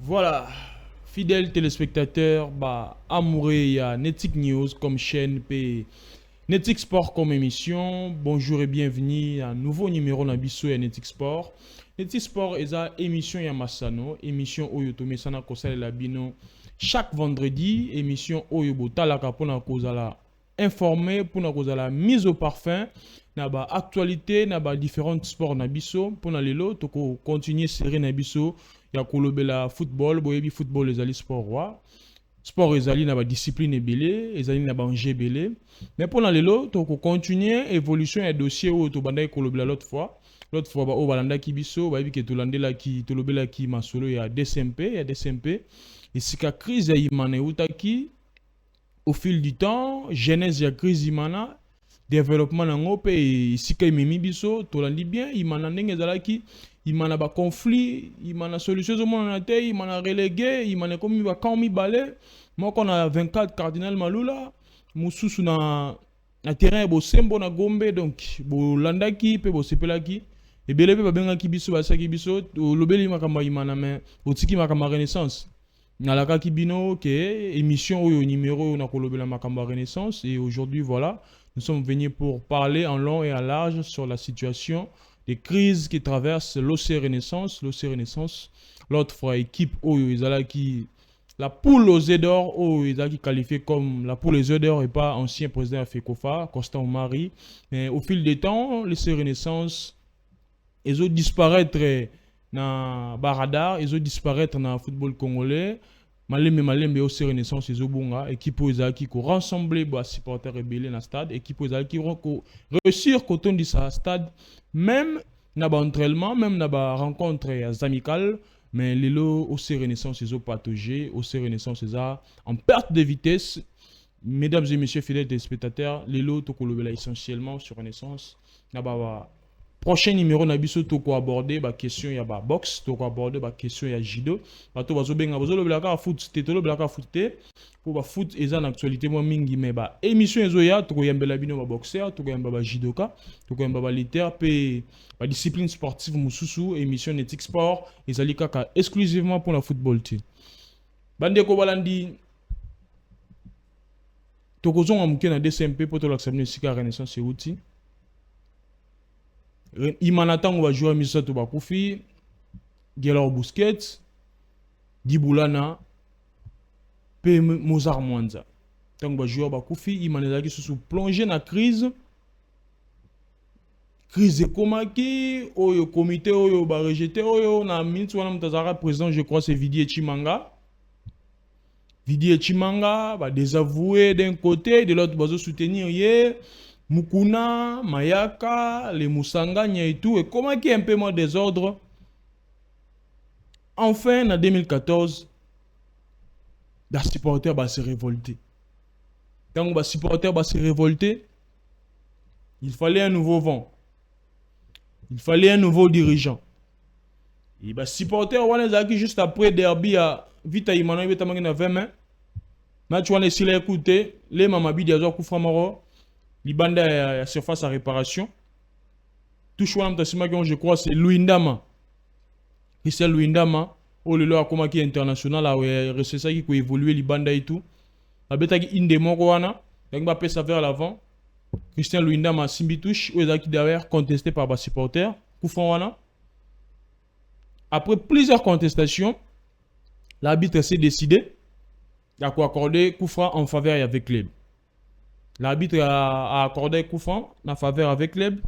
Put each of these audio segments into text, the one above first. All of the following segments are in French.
Voilà, fidèles téléspectateurs, amoureux, il y a Netic News comme chaîne, puis Netic Sport comme émission. Bonjour et bienvenue à un nouveau numéro d'Abisso et Netic Sport. Netic Sport est une émission Yamassano, émission Oyotome Sana Kosale Labino. Chaque vendredi, émission Oyobo Talaka pour na kozala informé, pour na kozala mise au parfum. Naba actualité, naba différents sports nabiso. Pour na lelo, toko continuer série nabiso. Ya kolobela football, boyebi football ezali sport roi. Sport ezali na ba discipline ebele, ezali na ba enjeu ebele. Mais pour na lelo, toko continuer évolution ya dossier ou to bandai kolobela l'autre fois. L'autre fois, o balanda ki biso, ba yebi ke tolandela ki tolobela ki masolo ya DSMP. Et si ka crise ya imane utaki au fil du temps, genèse ya crise imana, développement nango pe sika imemi biso, tolandi bien imana ndenge ezalaki. Il m'a pas conflit, il m'a solution au monde il m'a relégué, il m'a comme il va quand mi balai. Moi qu'on a 24 cardinal Malula, mususu na terrain bo sembo na gombe donc bo landaki pe bo sepelaki et belé pe benga ki biso ba saki biso lobeli makamba imana mais otiki makamba renaissance. Na la ka kibino que émission au numéro na kolobela makamba renaissance et aujourd'hui voilà, nous sommes venus pour parler en long et en large sur la situation des crises qui traversent l'OC Renaissance. L'OC Renaissance, l'autre fois équipe qui la poule aux œufs d'or, qui qualifié comme la poule aux œufs d'or et pas ancien président de FECOFA, Constant Omari. Mais au fil des temps, l'OC Renaissance, ils ont disparaître dans Baradar, ils ont disparaître dans le football congolais. Malembe OC Renaissance ils ont bonga équipe qui rassembler les supporters rebelles dans le stade équipe qui réussir quand on dit ça stade même na ba entraînement même na ba rencontre amicales mais les lots OC Renaissance ils ont patogé OC Renaissance ils ont en perte de vitesse. Mesdames et messieurs fidèles téléspectateurs, les lots to kolobela essentiellement sur Renaissance na ba prochain numéro na biso to ko aborder ba question ya ba box to ko aborder ba question ya judo bato bazo benga bazo lobela ka foot te to lobela ka foot te pour ba foot eza na actualité mo mingi mais ba émission ezo ya to ko yambela bino ba boxeur to ko yamba ba judoka to ko yamba ba lutteur pe ba discipline sportive mususu émission Netic Sport ezali kaka exclusivement pour la football team bande ko balandi to ko zonga muke na DSMP pour to l'accepter sika Renaissance et outil. Imanatan va jouer à Misato Bakufi, Gelor Busquets, Dibulana, P. Mozart Mwanza. Tant que va jouer à Bakufi, Imanazaki se plongé dans la crise. Crise Komaki, Oyo comité, Oyo ba rejeté, Oyo na minute wana mtazara président, je crois c'est Vidi Chimanga. Vidi Chimanga va désavouer d'un côté, de l'autre va soutenir hier. Mukuna, Mayaka, les Musanganya et tout, et comment qu'il y a un peu moins de désordre. Enfin, en 2014, les supporters vont se révolter. Quand les supporters vont se révolter, il fallait un nouveau vent. Il fallait un nouveau dirigeant. Et les supporters, on les juste après derby à Vita Imano, ils étaient à 20 mains. Match, on les a écouté, les Mamabi, ils ont Kouframaro. Libanda a surface à réparation. Tout choix je crois c'est Louindama. Christian Louindama. Oh le lo akoma qui international a c'est ça qui peut évoluer Libanda et tout. La beta qui inde moko wana. Donc va passer vers l'avant. Christian Louindama Simbitouche ou qui derrière contesté par les supporters. Koufran wana. Après plusieurs contestations, l'arbitre s'est décidé d'accorder Koufran en faveur avec les. L'arbitre a accordé coup franc en faveur avec l'EB.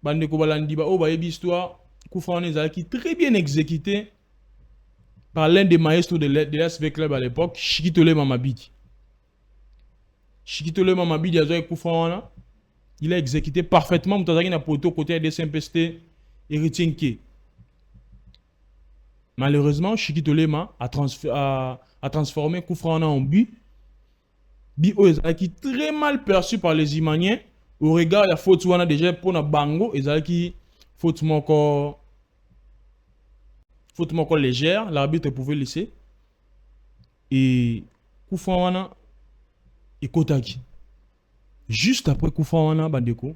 Bande Kobalandi ba oh ba histoire coup franc qui très bien exécuté par l'un des maestros de l'SV Club à l'époque, Chikitole Mamabidi. Chikitole Mamabidi a joué coup franc il a exécuté parfaitement Mutazaki na poto côté des SMPST Héritier Nké. Malheureusement, Chikitole a transformé coup franc en but. Bio qui très mal perçu par les Imaniens au regard de la faute wana déjà pour na bango qui faute encore légère l'arbitre pouvait laisser et Koufran wana et Kotaki juste après Koufran wana bandeko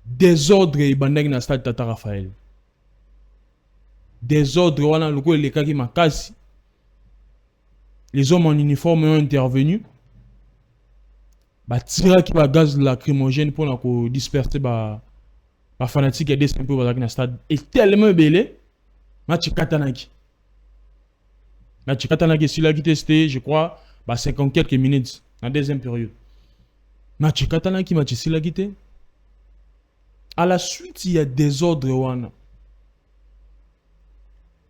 désordre et bandaki na stade Tata Raphaël désordre wana loko elekaki makasi. Les hommes en uniforme ont intervenu. Ba tiraki ba gaz lacrymogène pour na disperser ba fanatique et des un peu dans le stade et tellement belé match katanaki. Match katanaki si la qui testé je crois 50 quelques minutes en deuxième période. Match katanaki match si la qui à la suite il y a des ordres wana.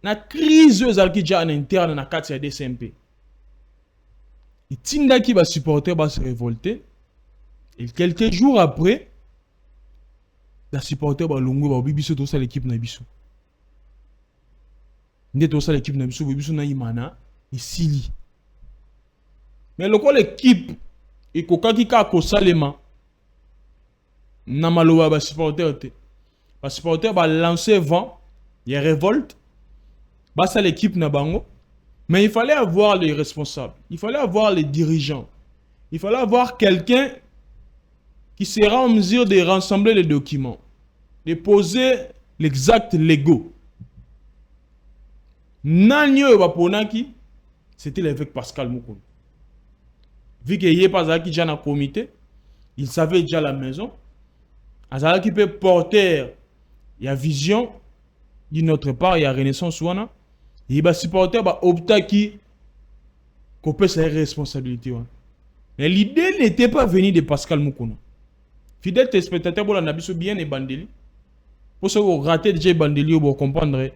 Na crise ezalaki déjà en interne na kati ya DCMP. Itindaki ba supporter ba se révolter et quelques jours après la supporter ba longo ba bibiso to sa l'équipe na biso. Ndé to sa l'équipe na biso bibiso na imana isili. Mais loko l'équipe et kokaki ka ko salema na maloba ba supporter te. Ba supporter ba lancer vent, il y a révolte. Bah ça l'équipe na bango. Mais il fallait avoir les responsables, il fallait avoir les dirigeants, il fallait avoir quelqu'un qui sera en mesure de rassembler les documents, de poser l'exact légaux. Nanyo Baponaki, c'était l'évêque Pascal Moukoun. Vu qu'il n'y a pas déjà dans le comité, il savait déjà la maison. Azala qui peut porter la vision d'une autre part, il y a Renaissance Wana. Il va supporter Optaki couper ses responsabilités. Mais l'idée n'était pas venue de Pascal Moukouna. Fidèle téléspectateur, pour la biso bien et Bandeli. Pour ceux qui raté déjà Bandeli, pour comprendre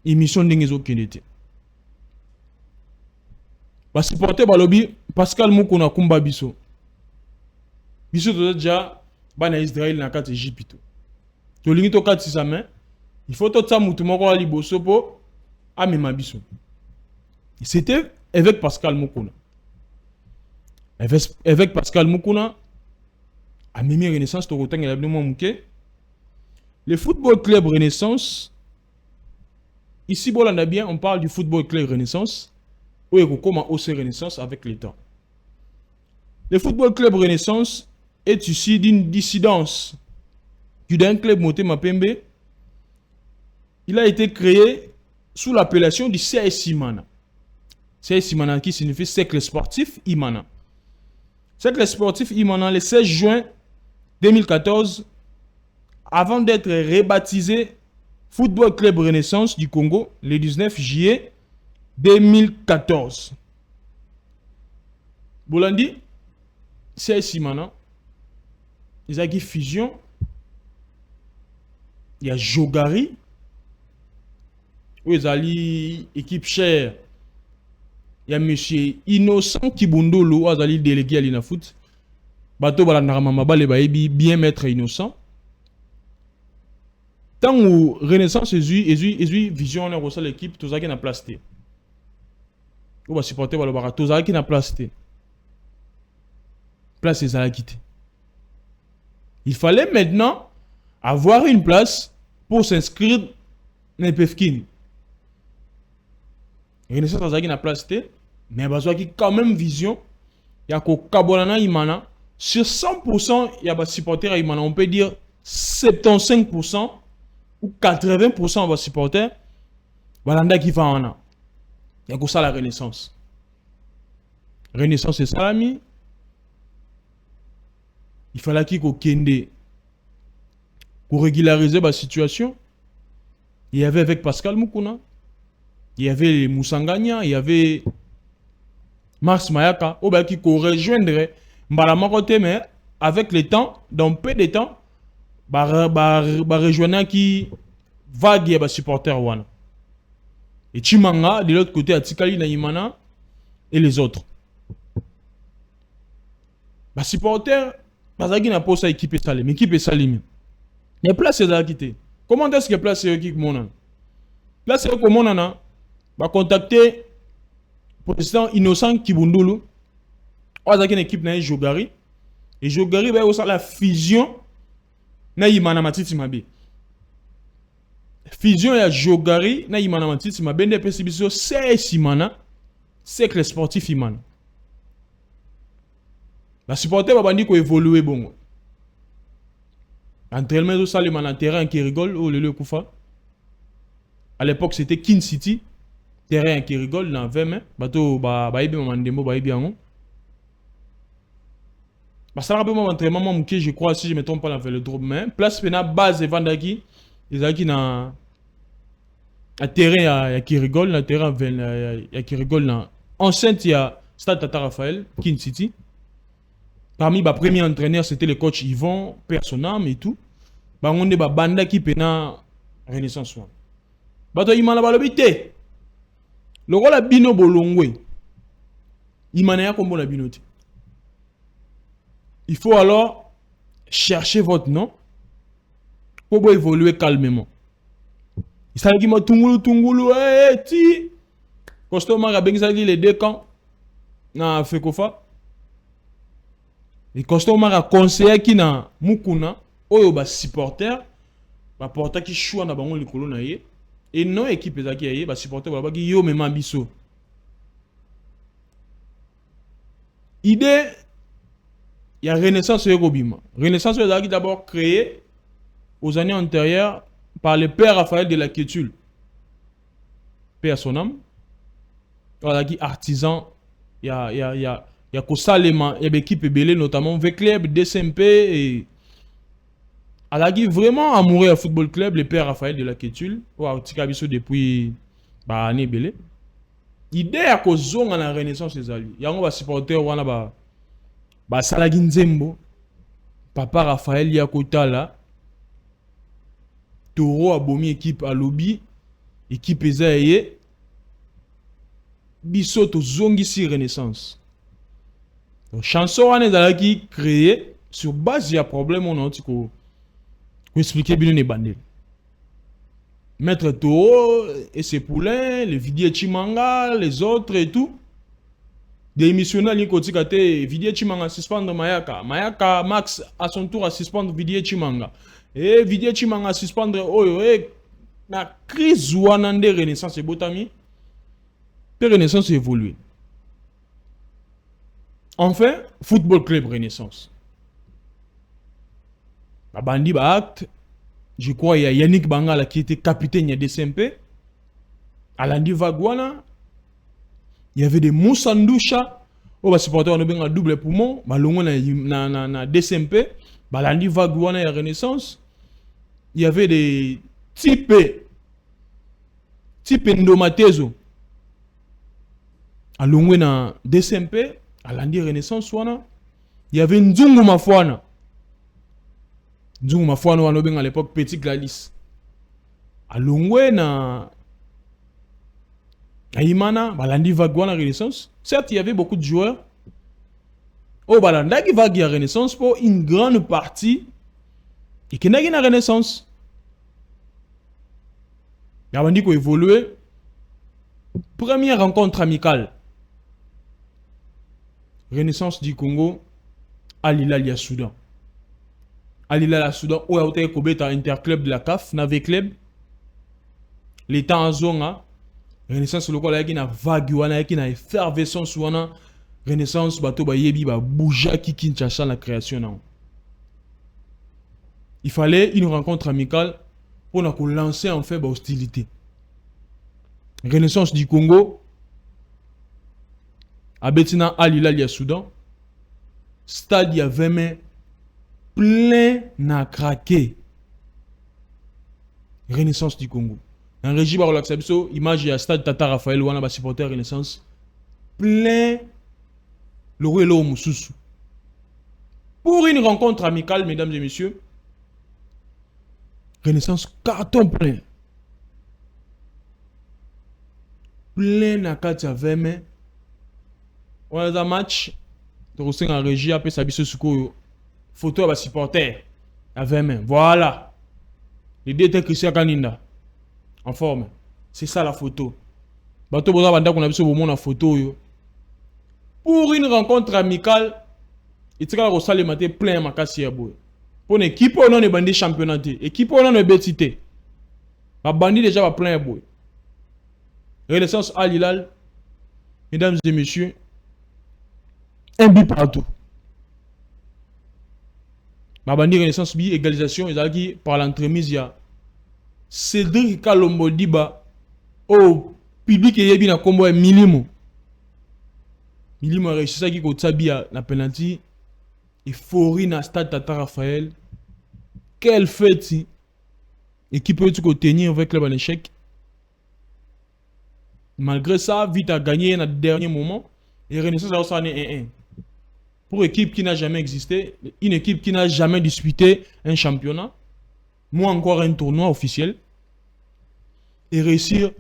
l'émission d'Ingezo qui était. Va supporter lobby Pascal Moukouna Kumba biso. Biso déjà bana Israël na carte Égypte. To lingi to carte sa main. Il faut tout ça mutumo ko liboso po Amemabiso. C'était évêque Pascal Moukouna. Évêque Pascal Moukouna a mis Renaissance au rotang et mouké. Le football club Renaissance, ici bon, on parle du football club Renaissance, où il comment hausser Renaissance avec le temps. Le football club Renaissance est issu d'une dissidence d'un club Moté Mapembe. Il a été créé sous l'appellation du CS Imana. CS Imana qui signifie Cercle Sportif Imana. Cercle Sportif Imana le 16 juin 2014, avant d'être rebaptisé Football Club Renaissance du Congo le 19 juillet 2014. Bolandi, CS Imana, ils ont une fusion. Il y a Jogari. Où ils allaient équipe chère. Il y a monsieur Innocent Kibundolo, où ils allaient délégué à l'Inafoot. Bateau Balandaramamba, les bien maître Innocent. Tant où Renaissance est une vision, on a reçu l'équipe, tout ça qui n'a plasté. Où va supporter Balobara, tout ça qui n'a plasté. Place les a quitté. Il fallait maintenant avoir une place pour s'inscrire dans les PFKIN. Renaissance Azaki na place té, mais bazo qui quand même vision, il y a ko Kabonana Imana sur 100%, il y a des supporters à Imana, on peut dire 75% ou 80% de supporters balanda qui va en a. Il y a ko ça la Renaissance. Renaissance c'est salami. Il fallait qu'il ko kende pour régulariser la situation. Il y avait avec Pascal Moukouna. Il y avait Moussangania, il y avait Mars Mayaka, qui rejoindrait Mbalamokote, mais avec le temps, dans peu de temps, rejoindre qui vague et supporter Wana. Et Chimanga, de l'autre côté, Atikali Naimana et les autres. Les supporters, ils n'ont pas équipe Salim, équipe Salim. Mais place c'est à quitter. Comment est-ce que place c'est qui mon place c'est comment on a va contacter le président Innocent Kibundulu. On a une équipe na Jogari et Jogari va aussi la fusion na Imana Matiti Mabe. Fusion ya Jogari na Imana Matiti Mabe ne possibilité c'est Imana c'est le sportif Imana. La supporter va bandi ko évoluer bon. Entraînement de Salim en terrain qui rigole ou le Koufa. À l'époque, c'était Kin City. Terrain qui rigole dans 20 mains. Bateau, ibi mamandembo, ibi ango. Ça a un entraînement, je crois, si je ne me trompe pas, dans le Vélodrome. Mais place pena base et vendaki. Ils ont qui dans un terrain qui rigole, un terrain qui rigole. Enceinte, il y a Stade Tata Raphaël, Kin City. Parmi les premiers entraîneurs, c'était le coach Yvon, Personnam et tout. On a banda qui pena Renaissance. Bato imana balobite. Le rôle a bino bolongwe. Imana ya kombo na binote. Il faut alors chercher votre nom pour évoluer calmement. Il s'agit de Tungulu, ti. Customer a bien les deux camps. Na Fekofa. Et customer a conseillé qui na Mukuna, oyo ba supporter, ba porta qui choua na bango likolo na ye. Et non équipe ezaki ye, ba supporter ba ki yo mema biso. Idée, il y a Renaissance et Robima. Renaissance est d'abord créée aux années antérieures par le père Raphaël de la Quétule. Père son âme. Voilà qui artisan. Il y a Kosalema, il y a l'équipe Belé, notamment Vecleb, DSMP et. Alors qui vraiment amoureux à football club, le père Raphaël de la Quétule. Ou à Tikabiso depuis année Belé. L'idée à cause de la Renaissance des alliés. Il y a un supporter ou un Salagi Nzembo, Papa Raphaël Yakotala, Toro Abomi équipe à lobby, équipe Ezaye, Bisoto Zongisi Renaissance. Donc, chanson on est qui créée sur base de problème on a ko expliquer bien les bandits. Maître Toro et ses poulains, les Vidier Chimanga, les autres et tout. Des missionnaires qui ont été Vidier Chimanga suspendre Mayaka. Mayaka Max à son tour à suspendre Vidier Chimanga. Et Vidier Chimanga suspendre Oyo. Et la crise ouanande Renaissance et Botami. La Renaissance évolue. Enfin, Football Club Renaissance. La bandi ba acte. Je crois qu'il y a Yannick Bangala qui était capitaine de DSMP. Alandi Vagwana. Il y avait des Moussandoucha. Oh, bah, supporter, on a bien un double poumon. Bah, l'on a DSMP. Bah, Alandi Vagwana et Renaissance. Il y avait des types Ndomatezo. Alongwe na DSMP. Alandi Renaissance. Il y avait Nzungu Mafouana. Nzungu Mafouana, on a bien à l'époque Petit Glalis. Alongwe na Aïmana, Balandi Vagwana Renaissance. Certes, il y avait beaucoup de joueurs. Oh, Balanda qui va à Renaissance pour une grande partie. Et qui n'a pas Renaissance. Il y a dit qu'on évolué. Première rencontre amicale. Renaissance du Congo. Al Hilal Soudan. Al Hilal Soudan. Où a été Kobeta interclub de la CAF. N'avait club. L'État en zone. Renaissance local qui na vague wana qui na effervescence wana Renaissance bato ba yebi ba bouja ki Kinshasa la création na. Il fallait une rencontre amicale pour na ko lancer en fait ba hostilité. Renaissance du Congo à Betina Al Hilal ya Soudan. Stade ya 20 mai plein na craqué. Renaissance du Congo. Un régime par l'Axabiso, image à Stade Tata Raphaël, ou un supporter Renaissance, plein le roi et l'homme sous. Pour une rencontre amicale, mesdames et messieurs, Renaissance carton plein. Plein à 4 à 20 mai. On a un match, de Roussin en régie, après Sabiso Souko, photo à supporter à 20 mai. Voilà. Les deux étaient Christian Kaninda. En forme. C'est ça la photo. Bato boza banda qu'on a vu au la photo yo. Pour une rencontre amicale, il tira au salle matin plein makasi ya boy. Pour une équipe on a bandi championnat, équipe on a betité. Ba bandi déjà va plein boy. Renaissance Al Hilal. Mesdames et messieurs, un but partout. Ba bandi Renaissance bi égalisation, ils a qui par l'entremise il y a Cédric Kalombo Diba au public et yebi na combo e Milimo a réussi ça qui kotabi na penalty euphorie na stade Tata Raphaël. Quelle fête! Équipe peut tenir avec le bon échec. Malgré ça, vite a gagné dans le dernier moment. Et Renaissance a aussi 1-1. Pour une équipe qui n'a jamais existé, une équipe qui n'a jamais disputé un championnat, moins encore un tournoi officiel, et réussir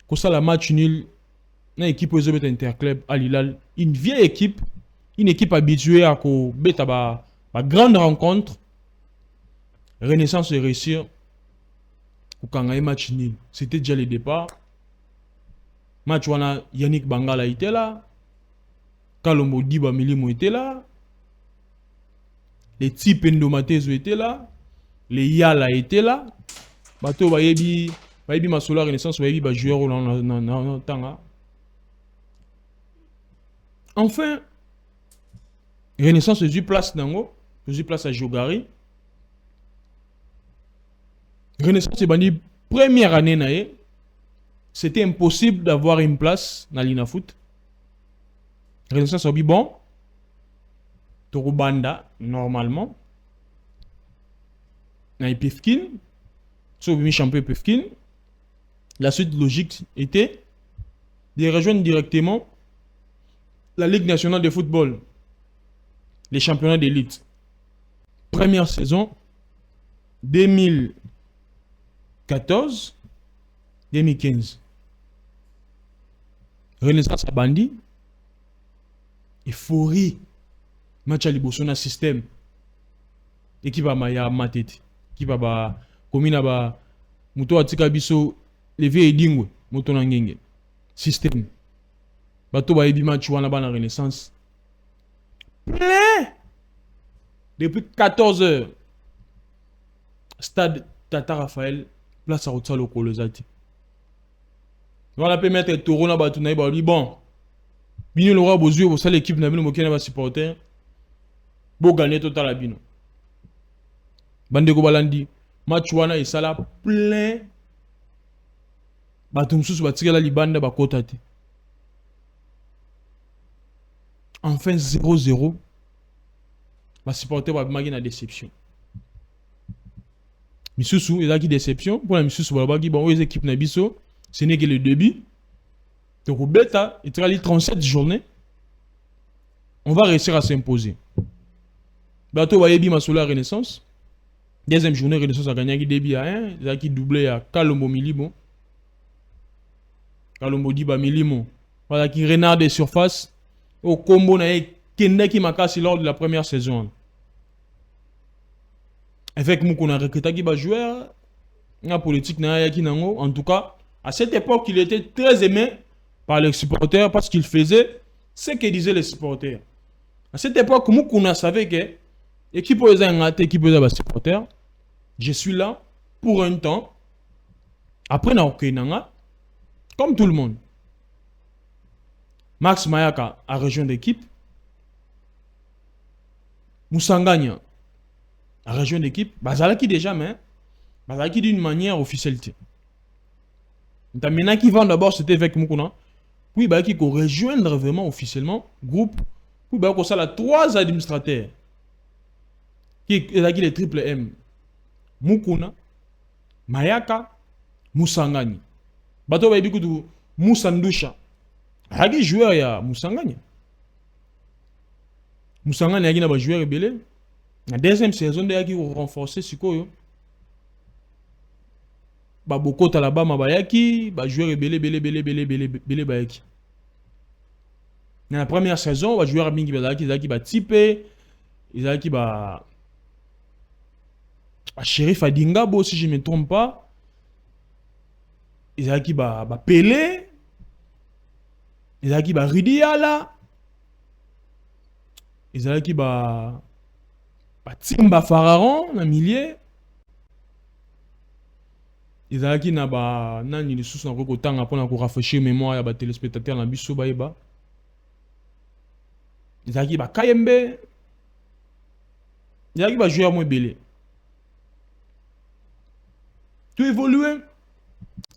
comme ça la match nul, une équipe aux interclub à Lilal, une vieille équipe, une équipe habituée à la grande rencontre. Renaissance et réussir pour gagner match nul. C'était déjà le départ. Match où Yannick Bangala était là. Kalombo Diba Milimo était là. Les types Endomatezo étaient là. Les Yala étaient là. Bato Bayebi Masola Renaissance Bayebi ba joueur au temps. Enfin, Renaissance a eu place Nango, a eu place à Jogari. Renaissance est bandit première année nae. C'était impossible d'avoir une place dans l'Ina Foot. Renaissance a dit bon, Torubanda normalement. Na Pefkin, sauf champion Pefkin. La suite logique était de rejoindre directement la Ligue nationale de football, les championnats d'élite. Première saison 2014-2015. Renaissance a bandi. Euphorie. Match à l'Ibosona système. Équipe à Maya Matete. Équipe à Komina ba Muto Atika Biso levé et dingwe. Muto Nangenge. Système. Bato ba ebi match wana ba na Renaissance. Plein. Depuis 14 heures. Stade Tata Raphaël. Place à Rotsalo Kolozati. On a pu mettre Toro na batu na iba. Bon. Bino le roi Bozuyo, vous savez l'équipe n'a pas de ba supporter. Bo gagner total à Bino. Bandeko Balandi. Match wana isala plein. Batu msusu batira la libanda bakota te. Enfin 0-0. Ba supporter ba magi na déception. Misusu, il a qui déception. Pour la Misusu, bon, les équipes Nabiso, ce n'est que le début. Donc, au bêta, il travaille 37 journées. On va réussir à s'imposer. Bateau Wayebi Masola Renaissance. Deuxième journée, Renaissance a gagné qui débit à 1. Il a qui doublé à Kalombo Milimo. Kalombo Diba Milimo. Voilà qui renard des surfaces. Au combo, il y a Kende qui m'a cassé lors de la première saison. Avec nous qu'on a recruté qui va jouer, la politique en tout cas, à cette époque, il était très aimé par les supporters parce qu'il faisait ce que disaient les supporters. À cette époque, nous qu'on a savait que l'équipe aux équipes aux supporters, je suis là pour un temps. Après, comme tout le monde. Max Mayaka a rejoint l'équipe. Moussanganya la région d'équipe, Bazalaki déjà, mais Bazalaki d'une manière officielle. Maintenant qui vend d'abord, c'était avec Mukuna. Puis Bazalaki qu'on rejoindre vraiment officiellement groupe. Puis Bazalaki ça la 3 administrateurs. Qui est les triple M. Mukuna, Mayaka, Moussangani. Bato Bazalaki du Moussandusha. Bazalaki joueur ya Moussangani. Moussangani a un joueur rebelle. La deuxième saison, il y a qui renforcer ce qu'on a beaucoup de là-bas, il y a joueur belé. Dans la première saison, il y a joueur qui va typer, il y a qui va Sheriff Adingabo, si je ne me trompe pas, il y a qui va Pelé, il y a qui va Ridiala, il y a qui va Timba Fararon, na millier. Ils ont qui na ba nani les sous en recotang pour na rafraîchir mémoire ya ba téléspectateurs na biso ba eba. Ils ont qui ba Kayembe. Ils ont qui ba joueur moins belé. Tout évolué.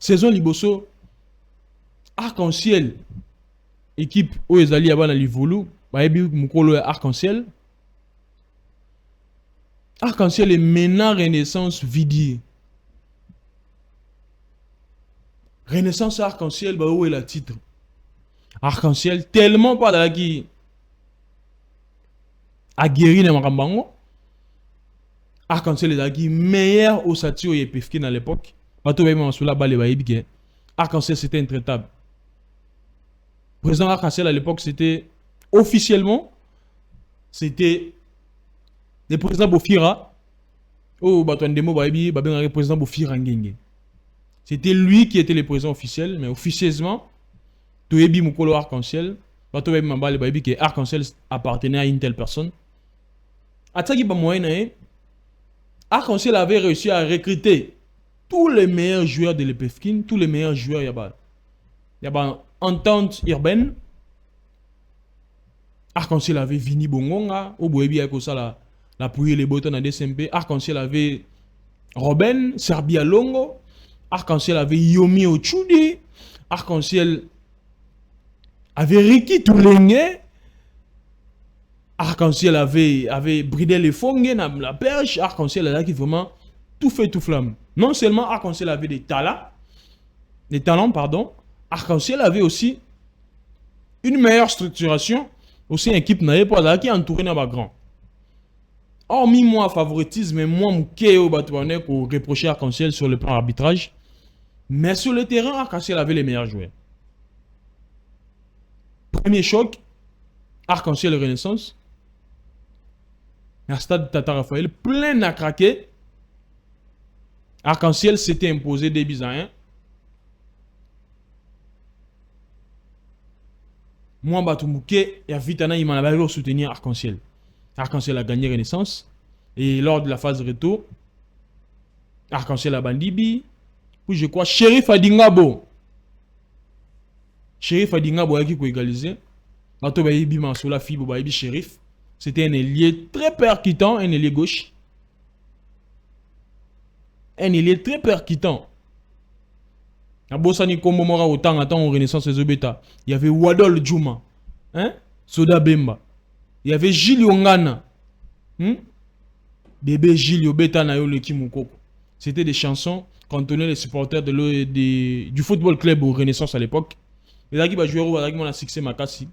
Saison liboso Arc-en-ciel équipe oyo ezali ya bana livulu bayebi mukolo ya arc-en-ciel. Arc-en-ciel est maintenant Renaissance Vidier. Renaissance Arc-en-ciel bah où est la titre? Arc-en-ciel tellement pas dans qui a guéri na makambango. Arc-en-ciel est meilleur au satio et pefki à l'époque. Bato ba ma sula balé ba yebi. Arc-en-ciel c'était intraitable. Président Arc-en-ciel à l'époque c'était officiellement c'était le président Bofira. Oh bato ndemo ba yebi ba ben président Bofira ngenge. C'était lui qui était le président officiel, mais officieusement, Toyebi Mukolo Arc-en-ciel, Batoyebi Mambale Bayebi que Arc-en-ciel appartenait à une telle personne. Atsaki Bamoyene, Arc-en-ciel avait réussi à recruter tous les meilleurs joueurs de l'EPFKIN, tous les meilleurs joueurs Yaba. Yaba entente urbaine. Arc-en-ciel avait Vini Bongonga, Oboyebi Akosala, la pouille les boutons à DSMP. Arc-en-ciel avait Robin, Serbia Longo. Arc-en-ciel avait Yomi Ochudi. Arc-en-ciel avait Ricky Toulenge. Arc-en-ciel avait bridé les fongues, la perche. Arc-en-ciel a qui vraiment tout fait tout flamme. Non seulement Arc-en-ciel avait des talents, pardon. Arc-en-ciel avait aussi une meilleure structuration. Aussi une équipe n'a pas qui entouré dans grand. Hormis moi favoritisme, moi mon kéo batouane pour reprocher Arc-en-ciel sur le plan arbitrage. Mais sur le terrain, Arc-en-ciel avait les meilleurs joueurs. Premier choc, Arc-en-ciel Renaissance. Un stade Tata Raphaël, plein à craquer. Arc-en-ciel s'était imposé des buts à 1. Moi, Batoumouké et Vitana, il m'en avait soutenir Arc-en-ciel. Arc-en-ciel a gagné Renaissance. Et lors de la phase retour, Arc-en-ciel a Bandibi. Puis je crois Shérif Adingabo. Shérif Adingabo a qui égalisé. Bato Baïbi Mansoula Fibo Baïbi Shérif. C'était un ailier très percutant, un ailier gauche. Un ailier très percutant. A Bossani Kombo Mora autant au Renaissance et Zobeta. Il y avait Wadol Djouma. Hein? Soda Bemba. Il y avait Gilles Yongana. Bébé Gilles Yobeta Nayo le Kimukoko. C'était des chansons cantonnées les supporters du football club au Renaissance à l'époque. Et là, qui va jouer au a succès Makassi.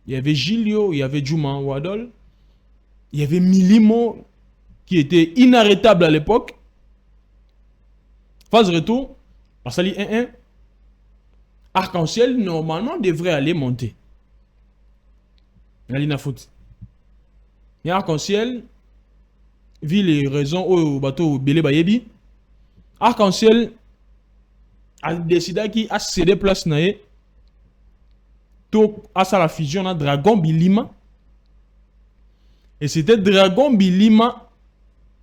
Il y avait Gilio, il y avait Djouma Wadol. Il y avait Milimo qui était inarrêtable à l'époque. Phase retour. Passali 1-1. Arc-en-ciel, normalement, devrait aller monter. Alina foot. Mais Arc-en-ciel, vu les raisons au bateau Bélé Bayebi, Arc-en-ciel a décidé qu'il a cédé place naé. À la fusion à Dragon Bilima. Et c'était Dragon Bilima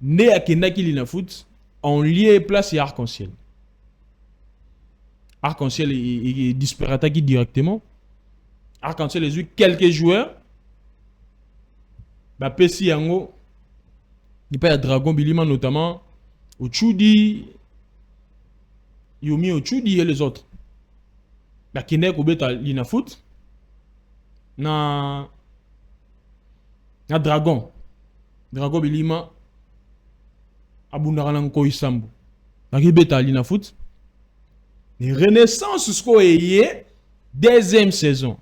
né à Kendaki Lina Foot en lié place et Arc-en-ciel. Arc-en-ciel est disparé directement. Arc-en-ciel a eu quelques joueurs. Bah, Pessi Yango, il y a Dragon Bilima notamment, Ochudi, Yomi Ochudi et les autres. Bah, Kenek Obeta Lina Foot. Na Dragon Bilima Abundaran Nko Isambu. Naki Beta Lina Foot. Et Renaissance jusqu'au deuxième saison.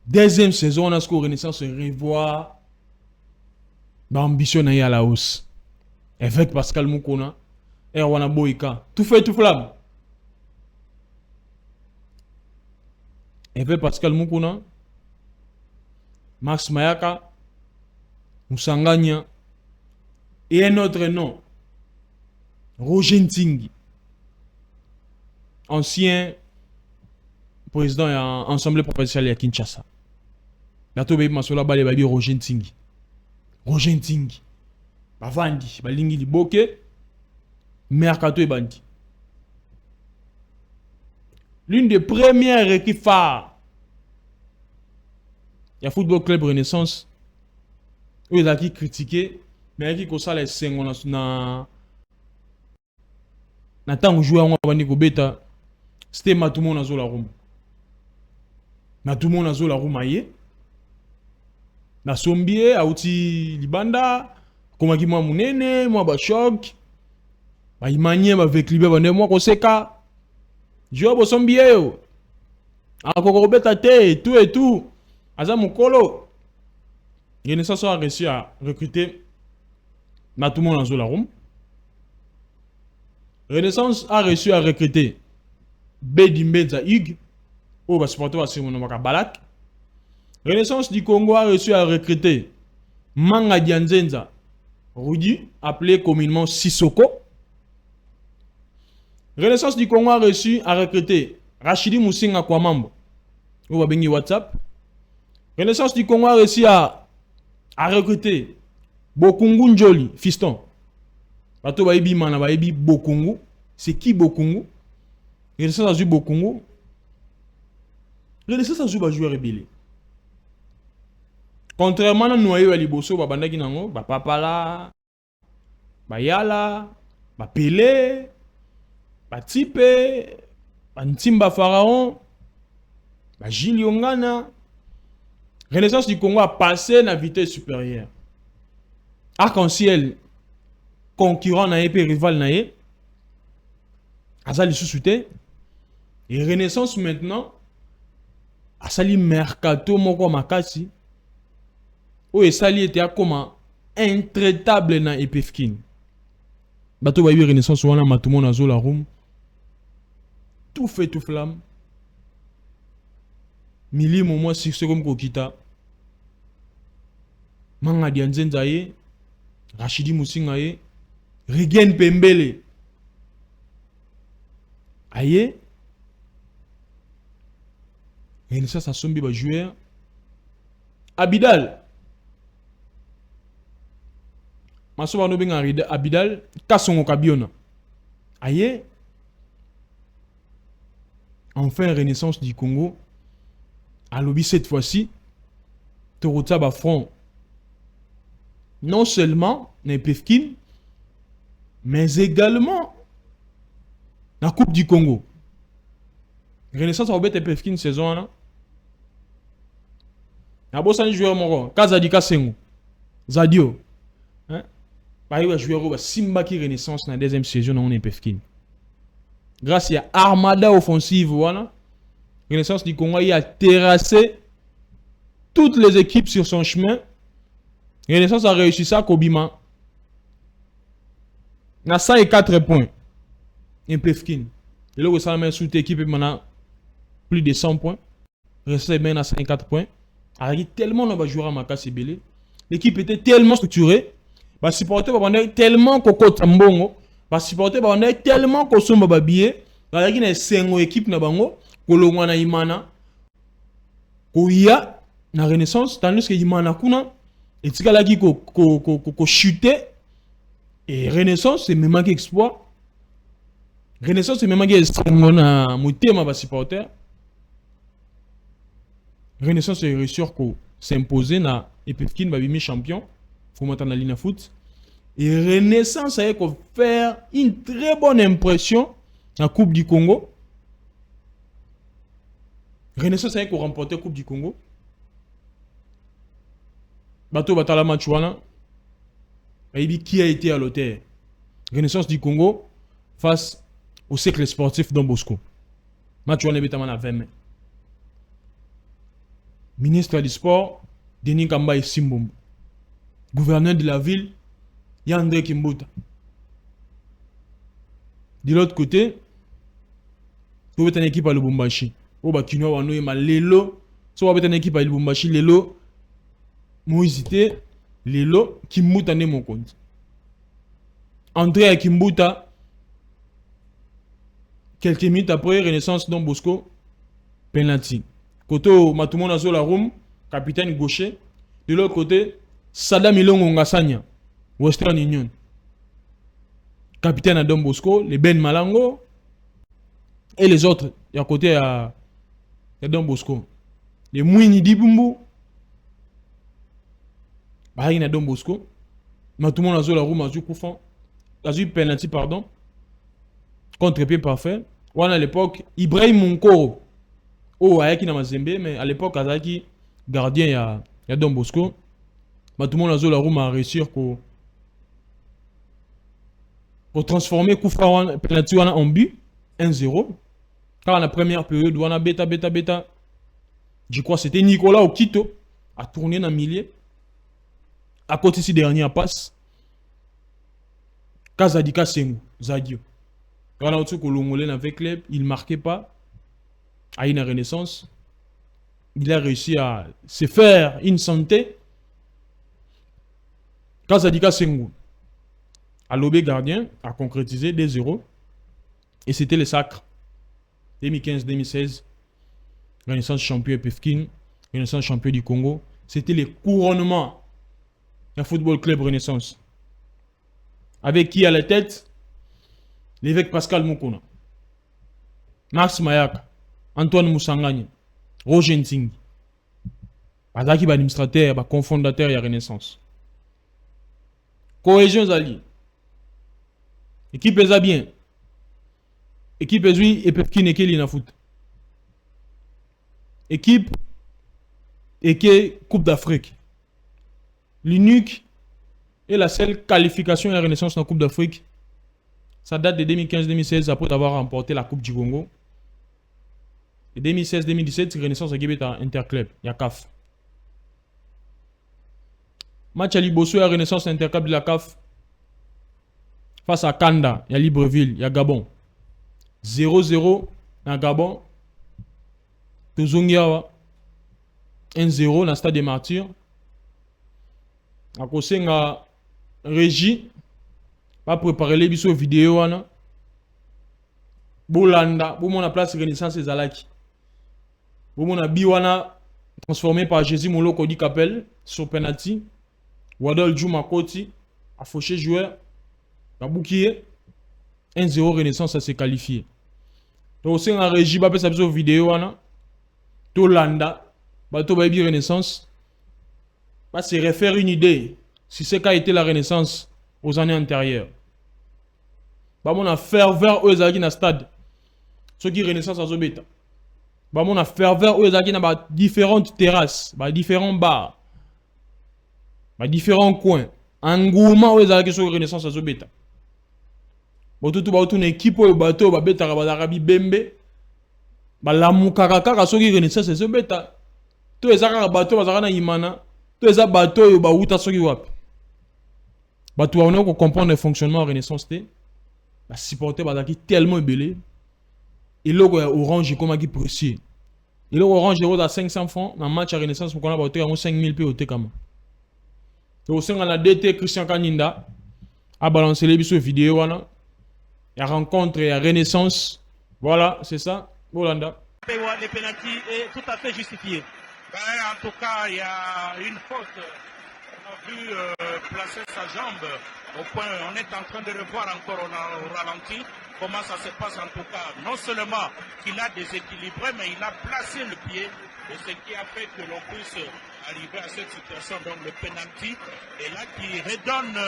Deuxième saison, on a ce que Renaissance se revoit. L'ambition est à la hausse. Avec Pascal Moukona, Erwana Boïka. Tout fait, tout flamme. Avec Pascal Moukona, Max Mayaka, Moussanganya, et un autre nom, Roger Ntingi, ancien président de l'Assemblée provinciale à Kinshasa. Bientôt, il m'a souhaité Babi Roger Ntingi. Roger Ntingi. Bavandi, Balingi Liboke, Mercato et Bandi. L'une des premières équipes phares. Il y a Football Club Renaissance. Où il a qui critiqué, mais qui a les 5 ans na tango joueur ngo bandi ko beta c'était Matumo na zo la room. Matumo na zo la room aye. Na sombie auti libanda komaki mwa munene mwa ba choc. Ba imanye ba veklibe bande mwa koseka. Joueur bo sombie yo. Akoko beta te et tout. Aza mukolo. Renaissance a réussi à recruter Matumo na zo la room. Renaissance a réussi à recruter Bedimbenza Hugues, au basporteur à Simonomaka Balak. Renaissance du Congo a réussi à recruter Manga Dianzenza Rudi, appelé communément Sissoko. Renaissance du Congo a réussi à recruter Rachidi Moussinga Kwamambo, au Babengi WhatsApp. Renaissance du Congo a réussi à recruter Bokungu Njoli, fiston. Bato Baibi Mana Baibi Bokungu. C'est qui Bokungu? Renaissance a joué Bokungu. Renaissance a joué joueur rebelle. Contrairement à nous, à Liboso, Babandaki Nango, Bapapala, Bayala, Bapele, Batipe, Bantimba Pharaon, Gilles Yongana. Renaissance du Congo a passé à la vitesse supérieure. Arc-en-ciel, concurrent na et rival na ye, Azali sous-souté. Et Renaissance maintenant, Asali Mercato Moko Makasi, où Esali était comme intraitable na Epefkin. Bato Babi Renaissance wana Matumo na zo la room. Tout fait tout flamme. Mili momo succès comme Kokita. Manga Dianzenza ye, Rachidi Moussinga ye, Rigen Pembele. Aye. Renaissance a sombi ba joueur. Abidal. Masoba no benga Abidal Kasongo Kabiona. Aye. Enfin Renaissance du Congo. A lobby cette fois-ci. Torota ba front. Non seulement na Pefkin, mais également la Coupe du Congo. Renaissance a obété Pefkin saison là. Na bosan joueur moko, Kazadi Kasengo. Zadio. Hein? Par exemple, joueur ba Simba qui Renaissance na deuxième saison on est Pefkin. Grâce à armada offensive voilà. Renaissance du Congo a terrassé toutes les équipes sur son chemin. Renaissance a réussi ça Kobima. Na 104 points. Un Pefkin. Et là, ça a sous équipe maintenant plus de 100 points. Renaissance est bien à 104 points. Avec tellement on va jouer à Makasi Belé. L'équipe était tellement structurée. Les supporters étaient tellement Koko Tambongo. Les supporters étaient tellement Kosomba Babié. Il y a une 5 équipe na bango. Kolongwana Imana. Koya na Renaissance. Tandis que Imana Kuna. Et si elle a dit qu'on chutait. Et Renaissance, c'est même un exploit. Renaissance, c'est même un exploit. Ma supporter. Renaissance, c'est réussi à s'imposer na Epefkin Babimi champion. Faut m'attendre la ligne foot. Et Renaissance a faire une très bonne impression en Coupe du Congo. Renaissance a remporté la Coupe du Congo. Bato Batala Machuana. Qui a été à l'hôtel? Renaissance du Congo face au cercle sportif Don Bosco. Machuana est à 20 mai. Ministre du Sport, Denis Kamba et Simbombo. Gouverneur de la ville, Yandre Kimbuta. De l'autre côté, vous avez une équipe à Lubumbashi. Vous avez une équipe à Lelo. Vous avez une équipe à Lubumbashi. Lelo. Moïsité. Lelo. Kimbuta ne mon compte. André à Kimbuta. Quelques minutes après, Renaissance Don Bosco. Penalty. Côté Matumo Nazo la Room. Capitaine gaucher. De l'autre côté, Sadam Ilongo Ngasanya. Western Union. Capitaine à Don Bosco. Les Ben Malango. Et les autres. Il y a côté à Don Bosco. Les Mouini Dibumbu. Bahine à Don Bosco. Matumo Nazo la Room. Azu Koufan. Azu penalty, pardon. contre-pied parfait. On à l'époque, Ibrahim Monkoro. Oh, Ayaki na Mazembe, mais à l'époque, Azaki, gardien, il y a Don Bosco. Bah, tout le monde a la roue à réussir pour transformer Koufra penalty en but 1-0. Car la première période, on a bêta. Je crois que c'était Nicolas Okito a tourné dans le milieu. À côté de ce dernier passe. Kazadika Sengu, Zadio. Quand on a Kolongolais avec club, il ne marquait pas. À une renaissance. Il a réussi à se faire une santé. Kazadika Sengu. À l'obé gardien, a concrétisé 2-0. Et c'était le sacre. 2015-2016. Renaissance champion Pefkin. Renaissance champion du Congo. C'était le couronnement d'un football club Renaissance. Avec qui à la tête? L'évêque Pascal Mukuna. Max Mayaka. Antoine Moussangani. Roger Ntingi. Bazaki administrateur, cofondateur de la Renaissance. Cohésion Zali. Équipe est bien. Équipe est et Pefkin et Kelly na foot. Équipe et qui Coupe d'Afrique. L'unique et la seule qualification de la Renaissance dans la Coupe d'Afrique. Ça date de 2015-2016 après avoir remporté la Coupe du Congo. Et 2016-2017, Renaissance a gagné à Interclub. Il y a CAF. Match à Liboso et à Renaissance Interclub de la CAF. Face à Kanda, il y a Libreville, il y a Gabon. 0-0 dans Gabon. Tozongiawa. 1-0 dans le stade des Martyrs. À cause de la régie, pas préparer les vidéos. Bolanda, pour mon place Renaissance et Zalaki. Pour mon Biwana transformé par Jésus Moloko di Capel sur penalty. Wadol Djouma Koti a fauché joueur. Kaboukié. 1-0 Renaissance à se qualifier. Donc c'est en régie, pas faire cette vidéo. Tolanda, bateau baby Renaissance. Va se refaire une idée si c'est qu'a été la Renaissance aux années antérieures. Bah mon a ferveur aux dans le stade. Ceux qui Renaissance à Zobeta. Bah mon a ferveur aux dans différentes terrasses, différents bars, différents coins. Engouement aux qui sont Renaissance à Zobeta. Tout une équipe au bateau ba beta Arabi Bembe. Bah la moukaraka ceux qui Renaissance à Zobeta. Tous les bateaux bazarana imana. Tous les bateaux ba uta soki wap. Bateau on a comprendre le fonctionnement Renaissance té. Bah supporter bazaki tellement belé. Et logo orange comme qui précieux. Et logo orange est à 500 francs dans match à Renaissance pour qu'on a bateau à 5000 POT comme. Donc au sein de la DT Christian Kaninda a balancé les bisous vidéo wana. Il y a rencontre et Renaissance. Voilà, c'est ça. Bolanda. Les pénaltys est tout à fait justifié. Ben, en tout cas, il y a une faute. On a vu placer sa jambe au point. On est en train de revoir encore au ralenti comment ça se passe en tout cas. Non seulement qu'il a déséquilibré, mais il a placé le pied. Et ce qui a fait que l'on puisse arriver à cette situation, donc le penalty. Et là, qui redonne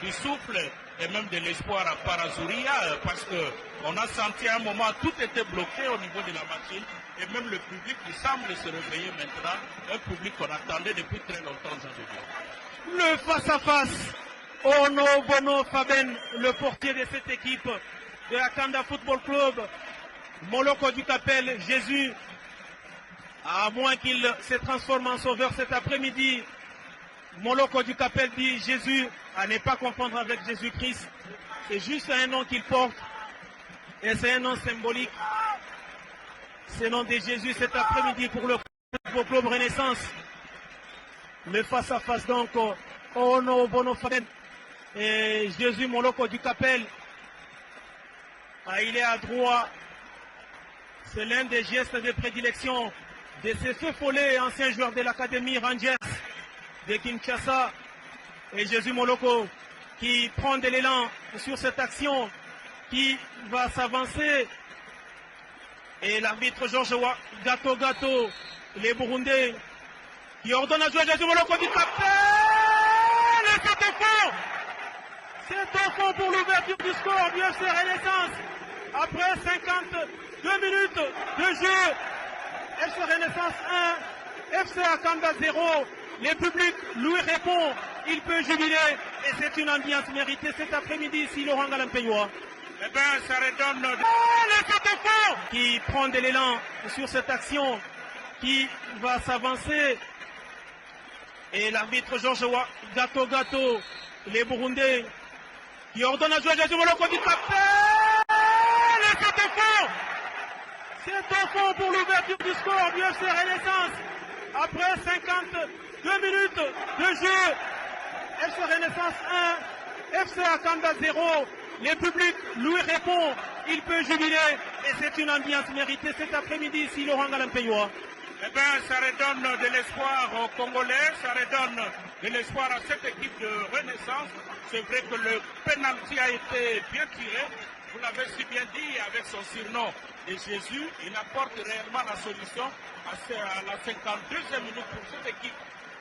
du souffle et même de l'espoir à Parazouria, parce qu'on a senti à un moment tout était bloqué au niveau de la machine. Et même le public qui semble se réveiller maintenant, un public qu'on attendait depuis très longtemps. Le face-à-face, Ono Bono Faben, le portier de cette équipe de la Kanda Football Club, Moloko du Capel, Jésus, à moins qu'il se transforme en sauveur cet après-midi, Moloko du Capel dit Jésus, à ne pas confondre avec Jésus-Christ, c'est juste un nom qu'il porte, et c'est un nom symbolique. C'est le nom de Jésus cet après-midi pour le club Renaissance. Le face-à-face donc, Ono Bono Faden et Jésus Moloko du Capel. Ah, il est à droite. C'est l'un des gestes de prédilection de ce feu follet, ancien joueur de l'Académie Rangers de Kinshasa. Et Jésus Moloko qui prend de l'élan sur cette action, qui va s'avancer. Et l'arbitre Georges Gato, les Burundais, qui ordonne à jouer Jésus Moloko du Capel. Et c'est au fond. C'est au fond pour l'ouverture du score du FC Renaissance. Après 52 minutes de jeu, FC Renaissance 1, FC Akanda 0. Le public lui répond, il peut jubiler et c'est une ambiance méritée cet après-midi ici, Laurent Galampeyoua. Eh bien, ça redonne... Le Fort qui prend de l'élan sur cette action, qui va s'avancer. Et l'arbitre Georges Gato, les Burundais, qui ordonne à jouer Jésus Moloko du capitaine. Le Fort. C'est au fond pour l'ouverture du score du FC Renaissance. Après 52 minutes de jeu, FC Renaissance 1, FC Akanda 0. Le public lui répond, il peut jubiler et c'est une ambiance méritée cet après-midi ici, Laurent Galampeyoua. Eh bien, ça redonne de l'espoir aux Congolais, ça redonne de l'espoir à cette équipe de Renaissance. C'est vrai que le penalty a été bien tiré. Vous l'avez si bien dit, avec son surnom de Jésus, il apporte réellement la solution à la 52e minute pour cette équipe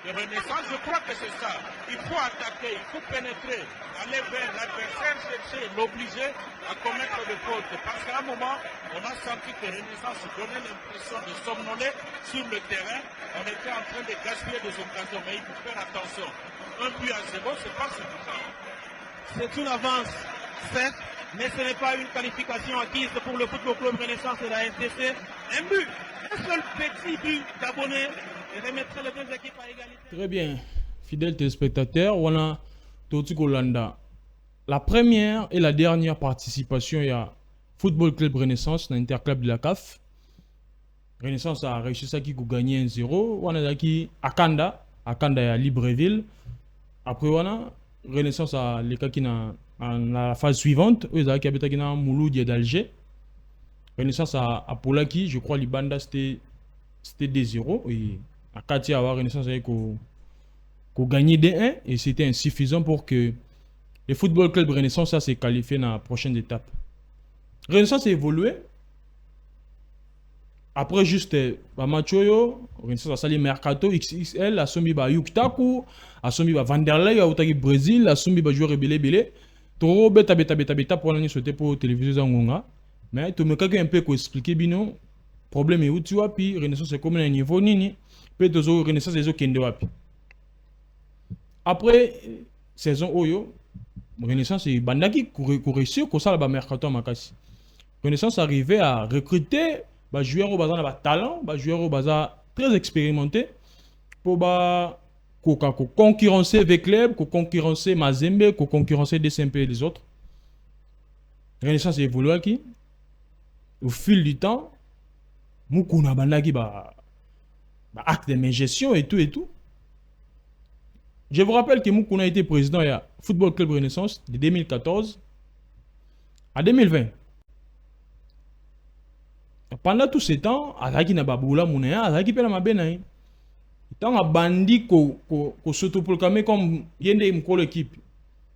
de Renaissance. Je crois que c'est ça. Il faut attaquer, il faut pénétrer, aller vers l'adversaire, chercher, l'obliger à commettre des fautes. Parce qu'à un moment, on a senti que Renaissance donnait l'impression de somnoler sur le terrain. On était en train de gaspiller des occasions, mais il faut faire attention. 1-0, c'est pas suffisant. C'est une avance, certes, mais ce n'est pas une qualification acquise pour le Football Club Renaissance et la FDC. Un but, un seul petit but d'abonnés et remettrait les deux équipes à égalité. Très bien, fidèles téléspectateurs, on a Toti Kolanda. La première et la dernière participation, il y a Football Club Renaissance dans l'interclub de la CAF. Renaissance a réussi ça qui a gagné 1-0. On a qui Akanda est à Libreville. Après, on a Renaissance a les cas qui dans la phase suivante. Eux, qui habitent dans Mouloudi d'Alger. Renaissance a Polaki, je crois, Libanda c'était 2-0. Et à Katia, Renaissance a gagné 2-1 et c'était insuffisant pour que le Football Club Renaissance s'est qualifié dans la prochaine étape. Renaissance a évolué. Après juste Machoyo, Renaissance a sali Mercato XXL, a sombi ba Yuktaku, a sombi ba Vanderlei, a outaki Brésil, a sombi ba joueur belé. Toro beta pour l'année sauté pour télévision Zangonga. Mais tu me quelqu'un un peu expliquer bino problème est où tu vois puis Renaissance est comme un niveau nini, peut-être Renaissance est au kende wapi. Après saison Oyo, Renaissance est bandaki courir ko ça ba Mercato makasi. Renaissance arrivait à recruter bah joueurs au bazar na ba talent, bah joueurs au bazar très expérimentés pour bah concurrencer avec club, concurrencer Mazembe, concurrencer DSMP et les autres. Renaissance évolue qui au fil du temps, Mukuna bandaki ba acte de gestion et tout. Je vous rappelle que Mukuna a été président du Football Club Renaissance de 2014 à 2020. Pendant tout ce temps, Azaki na baboula mounéa, Azaki pela mabena. Tant a bandi ko s'autoproclamer comme yende mko l'équipe.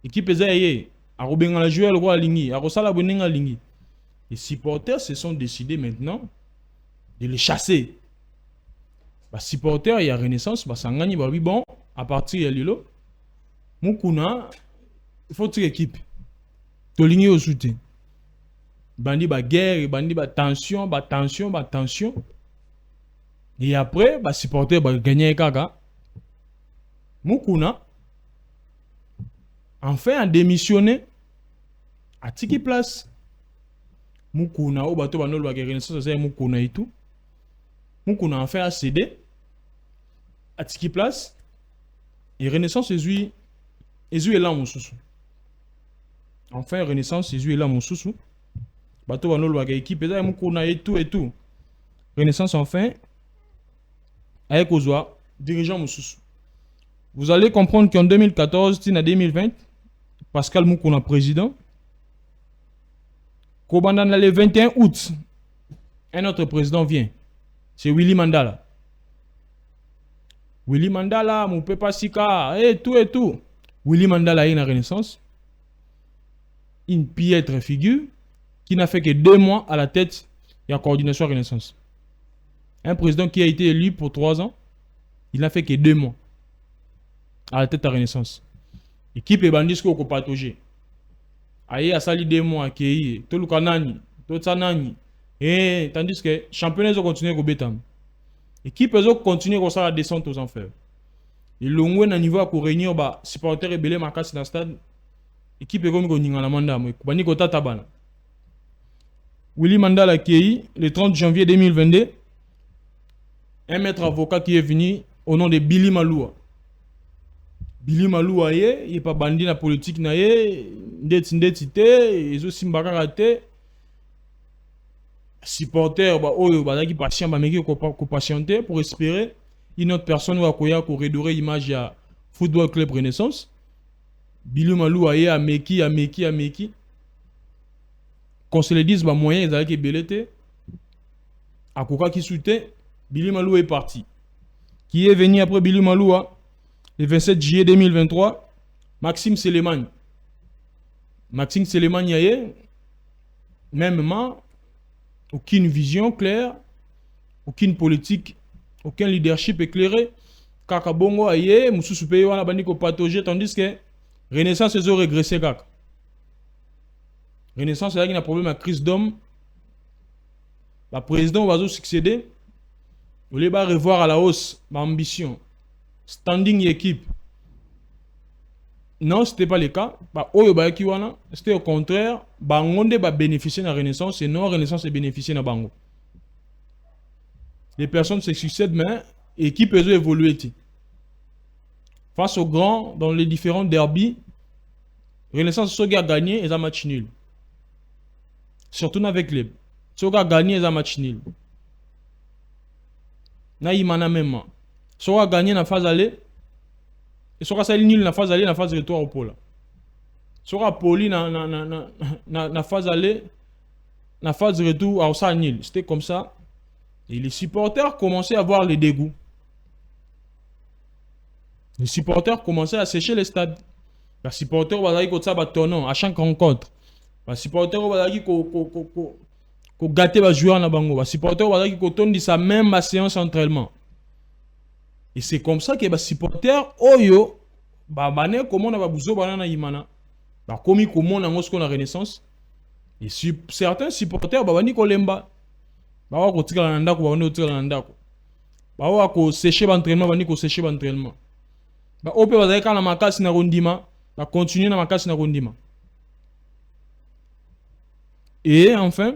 Équipe ezaye, a robenga la joueur le roi lingi, a rosala bonenga lingi. Les supporters se sont décidés maintenant de les chasser. Les supporters, il y a Renaissance, Sangani, bon, à partir de Lilo, Mukuna, il faut une équipe. Tolingi au soutien. Bandi ba guerre, bandi ba tension. Et après, les supporters ba gagner kaka. Mukuna, enfin, a démissionné à Tiki Place. Mukuna au bateau banol ba Renaissance c'est Mukuna et tout. Mukuna en fait a cédé à Tiki Place et Renaissance est là mon sousou. Enfin Renaissance est là mon sousou. Bateau banol ba équipe ça Mukuna et tout. Renaissance enfin avec Ozwa dirigeant mon sousou. Vous allez comprendre qu'en 2014 à 2020 Pascal Mukuna président. Pendant le 21 août, un autre président vient. C'est Willy Mandela. Willy Mandela, mon papa Sika, et tout. Willy Mandela est une Renaissance. Une piètre figure qui n'a fait que 2 mois à la tête de la coordination Renaissance. Un président qui a été élu pour 3 ans, il n'a fait que 2 mois à la tête de la Renaissance. Équipe et bandisco au patogé. Aïe a sali 2 mois qui tout le canani to tsanani et tandis que championnat ils ont continué ko betam équipe ils ont continué ko la descente aux enfers et longwe na niveau ko réunir ba supporters rebelle makasi na stade équipe comme ko ninga la manda mo bani ko tata bana Willy Mandela Kei le 30 janvier 2022 un maître avocat qui est venu au nom de Billy Maloua. Billy Maloua il est pas bandit na politique na ye ndeti te ezo simbaka raté supporter ba oyo ba ki patient ba meki ko patienter pour espérer une autre personne va koya ko redorer image ya Football Club Renaissance. Billy Maloua a meki qu'on se le dise ba moyen ils allaient belete akoka qui soutient Billy Maloua est parti. Qui est venu après Billy Maloua le 27 juillet 2023 Maxime Selemani. Maxime Selemani yaye mêmement aucune vision claire, aucune politique, aucun leadership éclairé. Kaka bongo aye mususu pe wana bandi ko patauger tandis que Renaissance ils ont régressé kaka. Renaissance il y a un problème à crise d'homme. Le président va succéder. Vous voulez pas revoir à la hausse ma ambition. Standing équipe. Non, ce n'était pas le cas. C'était au contraire. Bangonde va bénéficier de la Renaissance et non Renaissance est bénéficier de Bango. Les personnes se succèdent, mais l'équipe a évolué. Face aux grands, dans les différents derbies, Renaissance a gagné et a match nul. Surtout avec les. Soga gagné et a match nul. Na imana même. Soga gagné na phase aller. Et soga sali nul na phase aller na phase retour au pôle. Soga poli na phase aller na phase retour au sa nul. C'était comme ça. Et les supporters commençaient à avoir les dégoûts. Les supporters commençaient à sécher les stades. Les supporters valaient ko ça batonon à chaque rencontre. Les supporters valaient ko gâter les joueurs na bango. Les supporters valaient ko tondi sa même séance d'entraînement. Et c'est comme ça que les supporters oyo ba bané comment na ba buzo banana imana. Ba komi comment na ngosko na Renaissance. Et certains supporters ba bani ko lemba. Ba wa ko tikala na ndako ba bani ko tikala na ndako. Ba wa ko sécher l'entraînement bani ko sécher l'entraînement. Ba ope ba zaika na makasi na rondima, ba continuer na makasi na rondima. Et enfin,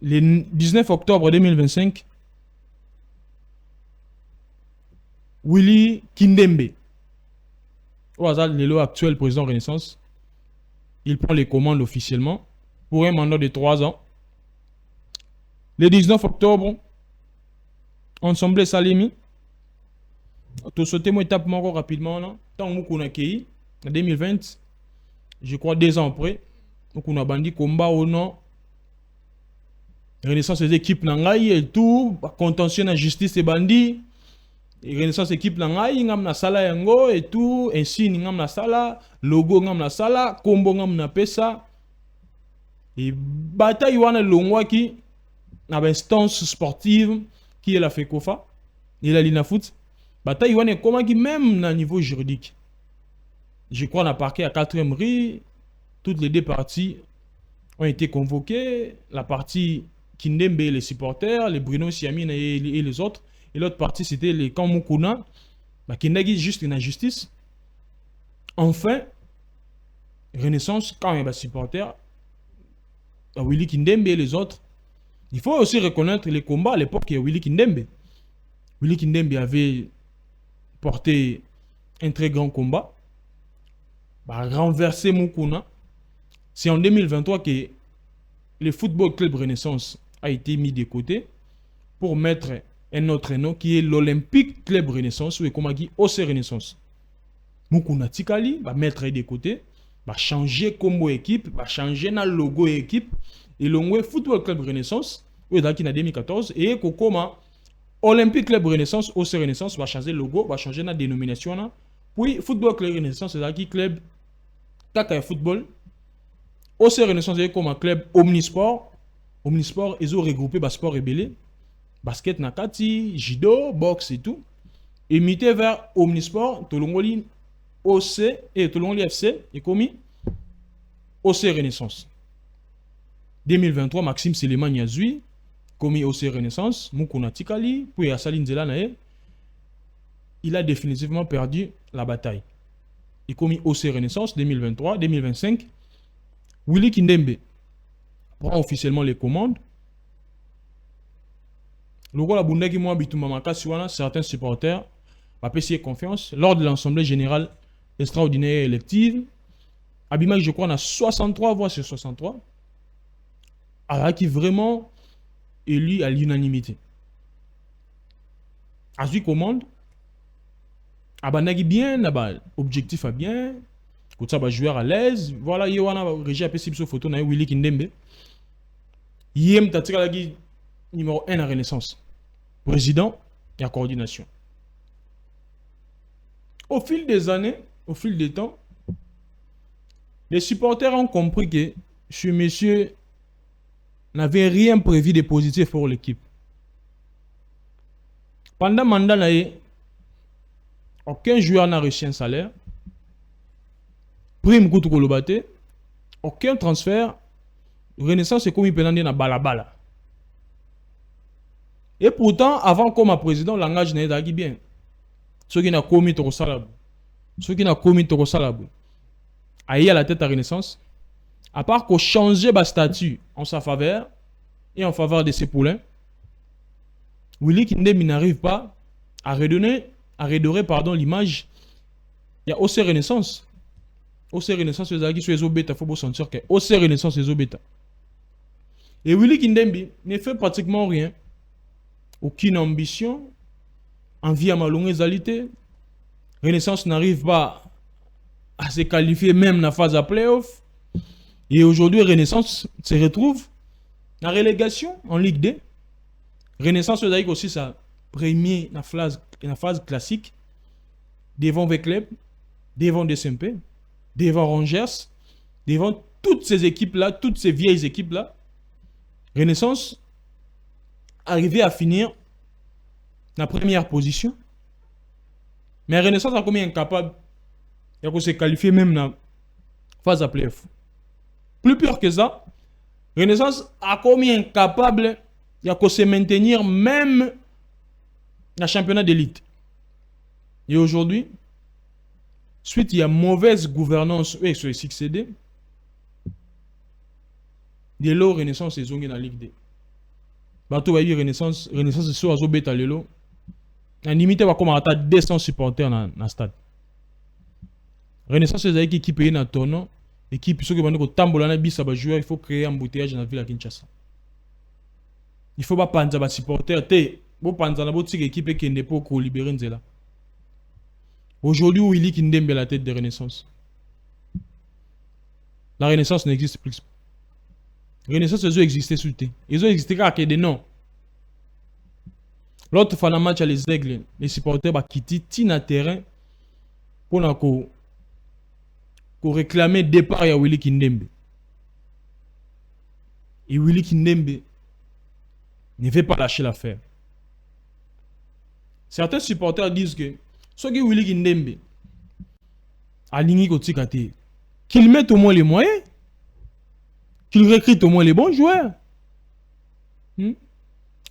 le 19 octobre 2025, Willy Kindembe, au hasard l'élo actuel président Renaissance, il prend les commandes officiellement pour un mandat de 3 ans. Le 19 octobre, Ensemble Salimi, tout sauté mon étape encore rapidement là. Tant que nous accueilli en 2020, je crois 2 ans après, nous avons bandi combat au nom Renaissance des équipes nangai et tout, contention la justice et bandits. Renaissance équipe nangai ngam na sala yango et tout, ainsi ngam na sala, logo ngam na sala, combo ngam na pesa. Et bataille wana longwa qui na instance sportive qui est la FECOFA et la Lina Foot. Bataille wana comment qui même na niveau juridique. Je crois na parquet à 4e rue, toutes les 2 parties ont été convoquées, la partie Kindembe, les supporters, les Bruno Siamine et les autres. Et l'autre partie, c'était les Kamukuna. Kindagi, juste une injustice. Enfin, Renaissance, quand il y a des supporters, Willy Kindembe et les autres, il faut aussi reconnaître les combats à l'époque de Willy Kindembe. Willy Kindembe avait porté un très grand combat, renversé Mukuna. C'est en 2023 que le Football Club Renaissance a été mis de côté pour mettre un autre nom qui est l'Olympique Club Renaissance ou Ekomagi OC Renaissance. Mukuna Tikali va mettre de côté, va changer combo équipe, va changer na logo équipe et le Football Club Renaissance ou dans 2014 et Kokoma Olympique Club Renaissance OC Renaissance va changer le logo, va changer la dénomination. Puis Football Club Renaissance c'est qui club Taka football. OC Renaissance est comme un club omnisport. Omnisport, ils ont regroupé le sport rebelle. Basket, nakati, judo, boxe et tout. Et mité vers omnisport, Tolongoli OC et Tolongoli FC et commis OC Renaissance. 2023 Maxime Seleman Yazui commis au Renaissance Mukuna Tikali puis Asali Nzela nae. Il a définitivement perdu la bataille. Il commis au Renaissance 2023 2025. Willy Kindembe prend officiellement les commandes. Le rôle Abunda qui moi Bitumamaka Siwana, certains supporters va payer confiance lors de l'Assemblée générale extraordinaire et élective. Abimai, je crois, on a 63 voix sur 63. Alors, qui vraiment élu à l'unanimité. Azui commande. Abanagi bien, objectif à bien. Kouta va jouer à l'aise. Voilà, Yowana régi à PCB sur photo, na Willy Kindembe. Yem Tatiralagi numéro 1 à Renaissance. Président et à coordination. Au fil des années, au fil des temps, les supporters ont compris que ce monsieur n'avait rien prévu de positif pour l'équipe. Pendant le mandat, aucun joueur n'a reçu un salaire. Prime Koutou Kolobate, aucun transfert. Renaissance est commis pendant na balabala. Et pourtant, avant comme président, le langage n'est pas bien. Ceux qui n'ont commis trop salab. Ceux qui n'ont commis trop salab. Aïe à la tête à Renaissance. À part qu'on changeait le statut en sa faveur et en faveur de ses poulains, Willy Kindembe n'arrive pas à redorer l'image. Il y a aussi Renaissance. Aussi Renaissance, les obéta, il faut sentir que aussi Renaissance, les obéta. Et Willy Kindembe ne fait pratiquement rien. Aucune ambition. Envie à malhonnêteté. Renaissance n'arrive pas à se qualifier même dans la phase à playoff. Et aujourd'hui, Renaissance se retrouve en relégation en Ligue 2. Renaissance a aussi sa première phase classique devant Vecleb, devant DSMP, devant Rangers, devant toutes ces équipes-là, toutes ces vieilles équipes-là. Renaissance arrivait à finir la première position. Mais Renaissance a commis incapable de se qualifier même dans la phase à playoff. Plus pire que ça, Renaissance a commis incapable de se maintenir même dans le championnat d'élite. Et aujourd'hui, suite à mauvaise gouvernance sur les succédés, de l'eau Renaissance est zonée dans la Ligue 2. Bateau va y Renaissance est sur Azobeta Lelo. En limite, va comme à 200 supporters dans le stade. Renaissance est une équipe qui est dans le tournoi. Équipe qui est tambola na bisa ba joueur, il faut créer un embouteillage dans la ville à Kinshasa. Il faut pas penser à supporter te bo penser na botique équipe qui n'est pas ko libérer nzela. Aujourd'hui Willy Kindembe à la tête de Renaissance. La Renaissance n'existe plus. Renaissance ils ont existé sous thé. Ils ont existé car que des noms. L'autre fois dans match à les Aigles, les supporters ba quitter tina terrain pour na ko réclamer départ à Willy Kindembe. Et Willy Kindembe ne veut pas lâcher l'affaire. Certains supporters disent que ce que Willy Kindembe a ligné côté côté, qu'il mette au moins les moyens, qu'il recrute au moins les bons joueurs.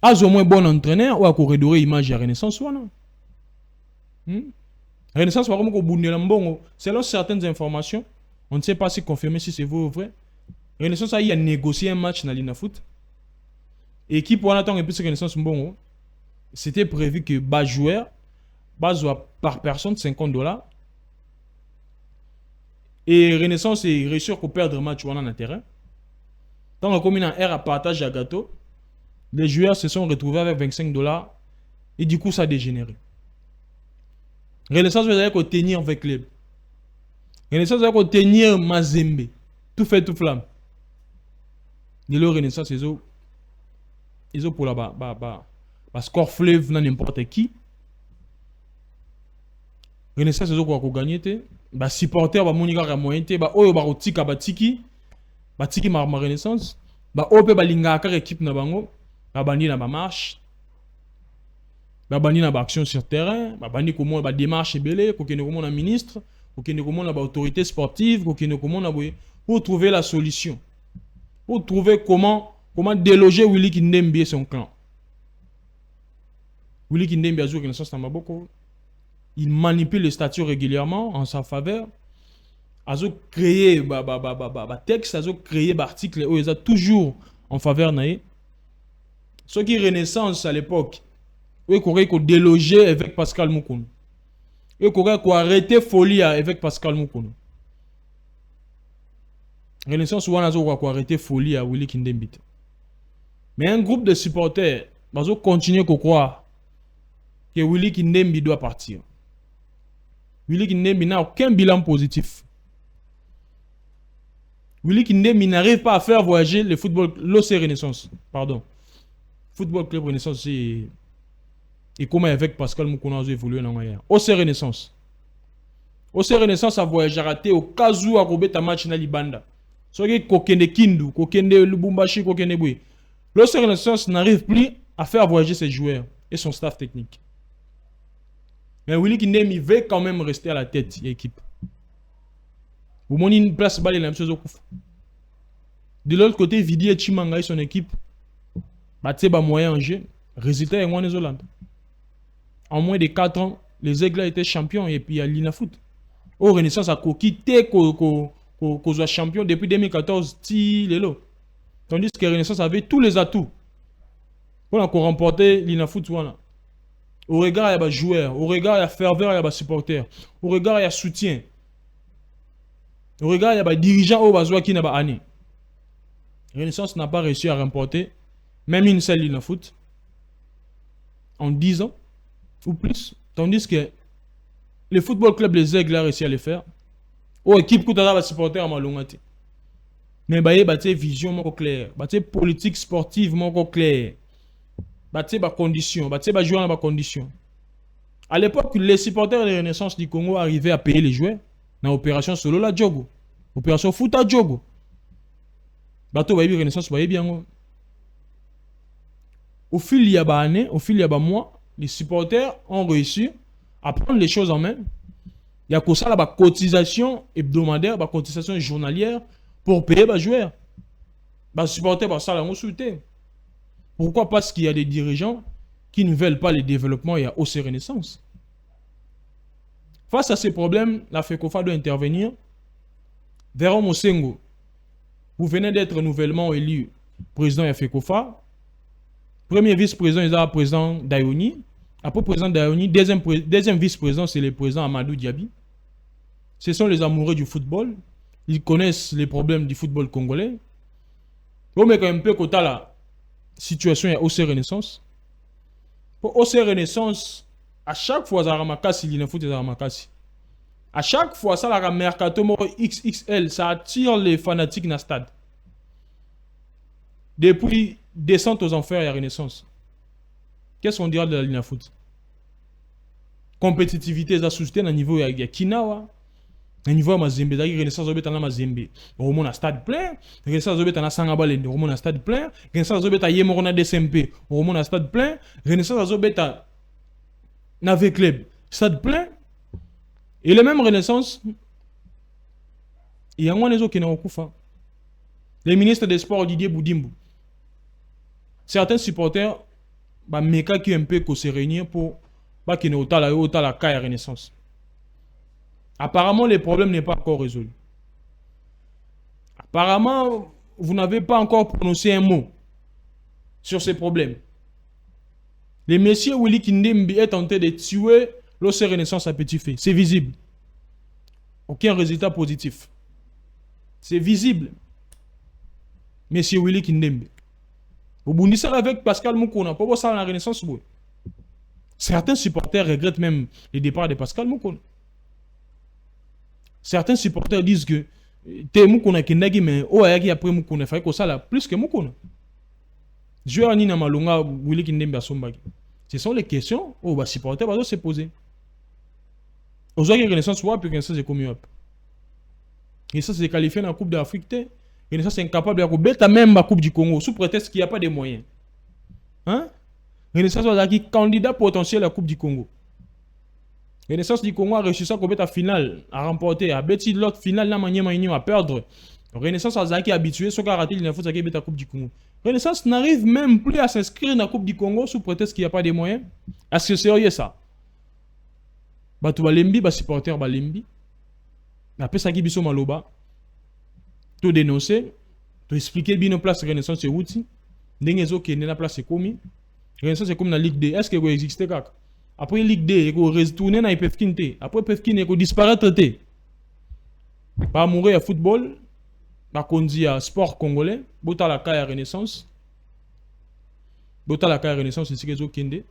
A au moins bon entraîneur ou à redorer l'image de Renaissance ou non. Renaissance, par exemple, selon certaines informations, on ne sait pas si confirmer si c'est vrai ou vrai. Renaissance a négocié un match dans l'Ina Foot. Et qui pour attendre un peu Renaissance, c'était prévu que bas joueur, par personne $50. Et Renaissance est réussi à perdre un match dans le terrain. Dans la commune en R à partage à gâteau, les joueurs se sont retrouvés avec $25 et du coup ça a dégénéré. Renaissance veut dire qu'on tenir avec les. Renaissance veut dire qu'on tenir Mazembe. Tout fait tout flamme. De l'eau Renaissance ils ont pour la score fleuve dans n'importe qui. Renaissance ils ont quoi gagner te. Ba supporter ba monika ka moyen te ba oyo ba rotika ba tiki ma Renaissance ba ope ba linga ka équipe na bango ba bandi na ba marche. Babani na action sur terrain, babani comment ba démarche belé, ko kene comment na ministre, ko kene comment na ba autorité sportive, ko kene comment na pour trouver la solution. pour trouver comment déloger Willy Kindembe et son clan. Willy Kindembe a joué Renaissance Namaboko. Il manipule les statuts régulièrement en sa faveur. Il a créé texte, il a créé article, il a toujours en faveur naïe. Ce qui Renaissance à l'époque, il y a déloger avec Pascal Moukoun. Il y a arrêter folie avec Pascal Moukoun. Renaissance ou a arrêter folie à Willy Kindembe. Mais un groupe de supporters va continuer à croire que Willy Kindembe doit partir. Willy Kindembe n'a aucun bilan positif. Willy Kindembe n'arrive pas à faire voyager le football, l'OC Renaissance. Pardon. Football Club Renaissance, c'est. Et comment avec Pascal Moukouna a évolué dans le OC Renaissance. OC Renaissance a voyagé raté au cas où a robé ta match dans Libanda. Ce qui est Kokende Kindu, Kokende Lubumbashi, Kokende Boui. L'OC Renaissance n'arrive plus à faire voyager ses joueurs et son staff technique. Mais Willy Kindembe veut quand même rester à la tête de l'équipe. Vous avez une place balle et la même chose au coup. De l'autre côté, Vidi et Chimanga et son équipe battent moyen en jeu. Résultat, il y a en Hollande. En moins de 4 ans, les Aigles étaient champions et puis il y a l'Inafoot. Au Renaissance a quitté qu'on soit champion depuis 2014, tandis que Renaissance avait tous les atouts pour remporter l'Inafoot. Au regard, il y a des joueurs, au regard, il y a ferveur, il y a des supporters, au regard, il y a soutien. Au regard, il y a des dirigeants au Bazoua qui n'a pas année. Renaissance n'a pas réussi à remporter même une seule L'Inafoot en 10 ans ou plus. Tandis que le football club Les Aigles a réussi à le faire. Aux équipes qui ont des supporters à Malongati. Mais il y a une vision claire, une politique sportive claire. Il y a des conditions, il y a des joueurs dans des conditions. À l'époque, les supporters de Renaissance du Congo arrivaient à payer les joueurs dans l'opération Solo la Djogo, opération Fouta Djogo. Bateau Renaissance bien. Au fil il y a des années, au fil il y a des mois, les supporters ont réussi à prendre les choses en main. Il y a ça la cotisation hebdomadaire, la cotisation journalière pour payer les joueurs. Les supporters ça l'ont souhaité. Pourquoi? Parce qu'il y a des dirigeants qui ne veulent pas le développement et à OC Renaissance. Face à ces problèmes, la FECOFA doit intervenir. Véron Mosengo, vous venez d'être nouvellement élu président de la FECOFA. Premier vice-président, il y a le président Dayoni. Après président Dayoni, deuxième vice-président, c'est le président Amadou Diaby. Ce sont les amoureux du football. Ils connaissent les problèmes du football congolais. Mais quand même, peu côté la situation est OC Renaissance. Pour OC Renaissance, à chaque fois, ça ramakasi, il faut ramakasi. À chaque fois, ça la mercato XXL, ça attire les fanatiques dans le stade. Depuis descente aux enfers et à Renaissance. Qu'est-ce qu'on dira de la ligne à foot? Compétitivité, ça soutient à niveau de Kinawa. À niveau de Mazembe, Renaissance Obeta na Mazembe. Au moins, stade plein. Renaissance Obeta na Sangabale, au moins, stade plein. Renaissance Obeta Yemorona DSMP, au moins, stade plein. Renaissance Obeta Nave Club, stade plein. Et les mêmes Renaissance, il y a moins des autres qui n'ont pas fait. Les ministres des Sports, Didier Boudimbo. Certains supporters, Meka qui un peu se réunir pour qu'ils n'aient pas la caille Renaissance. Apparemment, le problème n'est pas encore résolu. Apparemment, vous n'avez pas encore prononcé un mot sur ces problèmes. Le monsieur Willy Kindembe est tenté de tuer l'OC Renaissance à petit feu. C'est visible. Aucun résultat positif. C'est visible. Monsieur Willy Kindembe. Vous bondissez avec Pascal Moukouna. Pourquoi ça la Renaissance? Certains supporters regrettent même le départ de Pascal Moukouna. Certains supporters disent que t'es Moukouna qui n'a mais Oyaki après Moukouna fait que ça là plus que Moukouna. Joueur ni na malunga Willy Kindembe asombaki. Ce sont les questions où les supporters vont se poser. Aujourd'hui Renaissance soit puis Renaissance est comme up. Renaissance est qualifié dans la Coupe d'Afrique. Renaissance est incapable de battre même la Coupe du Congo sous prétexte qu'il n'y a pas de moyens. Hein? Renaissance est candidat potentiel à la Coupe du Congo. Renaissance du Congo a réussi à combattre la finale, à remporter, à battre l'autre finale, à perdre Renaissance a habitué, ce qui a raté l'info, c'est la Coupe du Congo. Renaissance n'arrive même plus à s'inscrire dans la Coupe du Congo sous prétexte qu'il n'y a pas de moyens. Est-ce que c'est sérieux ça? Batu balembi, ba supporter balembi. Après ça qui biso maloba. Tout dénoncer, tout expliquer bien nos places Renaissance c'est outil. Dengezo qui est na place c'est commis. Renaissance c'est comme dans Ligue 2. Est-ce que vous existez kak? Après Ligue 2, il faut retourner dans Pefkin T. Après Pefkin, il faut disparaître T. Pas mourir à football. Par contre, il y a sport congolais. Bota la caille Renaissance. Bota la caille Renaissance, c'est ce que Kende.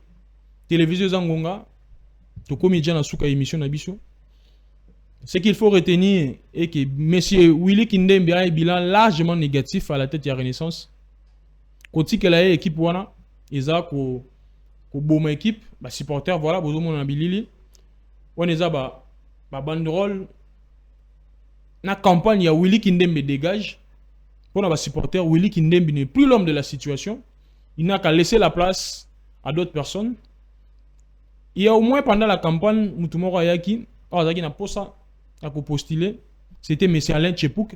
Télévision Zangonga. Tout comme il y a dans la émission Nabiso. Ce qu'il faut retenir est que M. Willy Kindembe a un bilan largement négatif à la tête de la Renaissance. Quand il a une équipe, il a une bonne équipe. Les supporters, voilà, vous avez un bilili. On a une banderole. Dans la campagne, il y a Willy Kindembe dégage. Pour les supporters, Willy Kindembe n'est plus l'homme de la situation. Il n'a qu'à laisser la place à d'autres personnes. Il y a au moins pendant la campagne, Moutoumoro Ayaki, a postulé, c'était M. Alain Tchepouk.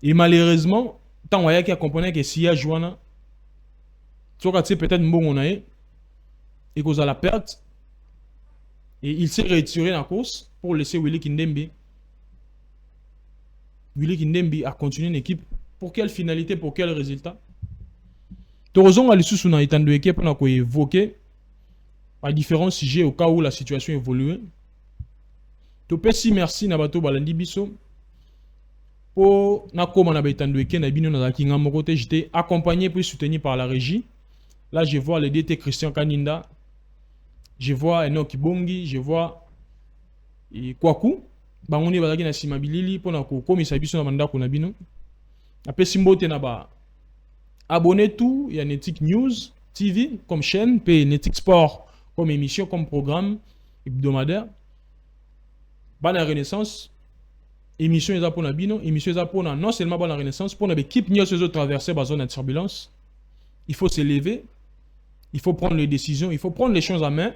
Et malheureusement, tant Ayaki a compris que s'il y a Joana, c'est peut-être un bon et cause à la perte. Et il s'est retiré dans la course pour laisser Willy Kindembe. Willy Kindembe a continué une équipe. Pour quelle finalité, pour quel résultat? Torozon a l'issue sur l'état de l'équipe, on a évoqué à différents sujets au cas où la situation évolue. Topesi merci na bato balandi biso pour na koma na betando eke na bino na kinga mokote. J'étais accompagné puis soutenu par la régie. Là je vois le DT Christian Kaninda, je vois Enoki Bongi, je vois Kwaku bangoni bazaki na simabilili pour na ko komisa biso na mandako na bino. Après simbote na ba abonnez tout, il y a Netic News TV comme chaîne, puis Netic Sport comme émission, comme programme hebdomadaire. Bana Renaissance, émission est pour Nabino, émission est pour non seulement Bana Renaissance, pour l'équipe qui a traversé la zone de turbulence. Il faut se lever, il faut prendre les décisions, il faut prendre les choses en main